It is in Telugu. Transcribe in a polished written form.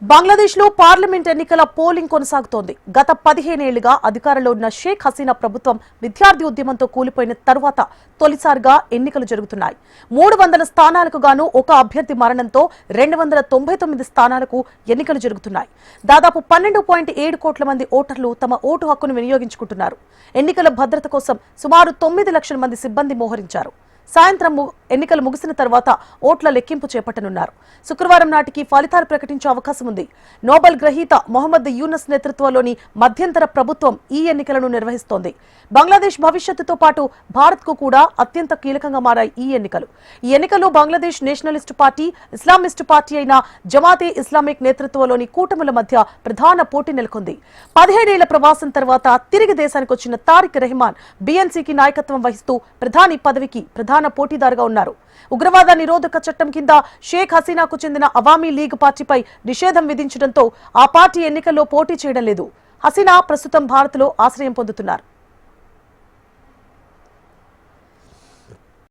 బంగ్లాదేశ్ లో పార్లమెంట్ ఎన్నికల పోలింగ్ కొనసాగుతోంది. గత 15 ఏళ్లుగా అధికారంలో ఉన్న షేక్ హసీనా ప్రభుత్వం విద్యార్థి ఉద్యమంతో కూలిపోయిన తరువాత తొలిసారిగా ఎన్నికలు జరుగుతున్నాయి. 300 స్థానాలకు గాను ఒక అభ్యర్థి మరణంతో 299 స్థానాలకు ఎన్నికలు జరుగుతున్నాయి. దాదాపు 12.7 కోట్ల మంది ఓటర్లు తమ ఓటు హక్కును వినియోగించుకుంటున్నారు. ఎన్నికల భద్రత కోసం సుమారు 9 లక్షల మంది సిబ్బంది మోహరించారు. సాయంత్రం ఎన్నికలు ముగిసిన తర్వాత ఓట్ల లెక్కింపు చేపట్టనున్నారు. శుక్రవారం నాటికి ఫలితాలు ప్రకటించే అవకాశం ఉంది. నోబెల్ గ్రహీత మొహమ్మద్ యూనస్ నేతృత్వంలోని మధ్యంతర ప్రభుత్వం ఈ ఎన్నికలను నిర్వహిస్తోంది. బంగ్లాదేశ్ భవిష్యత్తుతో పాటు భారత్ కు కూడా అత్యంత కీలకంగా మారాయి ఈ ఎన్నికలు. ఈ ఎన్నికల్లో Bangladesh Nationalist party, Islamist party అయిన జమాతే ఇస్లామిక్ నేతృత్వంలోని కూటముల మధ్య ప్రధాన పోటీ నెలకొంది. 17 ఏళ్ల ప్రవాసం తర్వాత తిరిగి దేశానికి వచ్చిన తారిక్ రెహమాన్ బీఎన్సీకి నాయకత్వం వహిస్తూ ప్రధాని పదవికి ప్రధాన పోటీదారుగా ఉన్నారు. ఉగ్రవాద నిరోధక చట్టం కింద షేక్ హసీనాకు చెందిన అవామీ లీగ్ పార్టీపై నిషేధం విధించడంతో ఆ పార్టీ ఎన్నికల్లో పోటీ చేయడం లేదు. హసీనా ప్రస్తుతం భారత్లో ఆశ్రయం పొందుతున్నారు.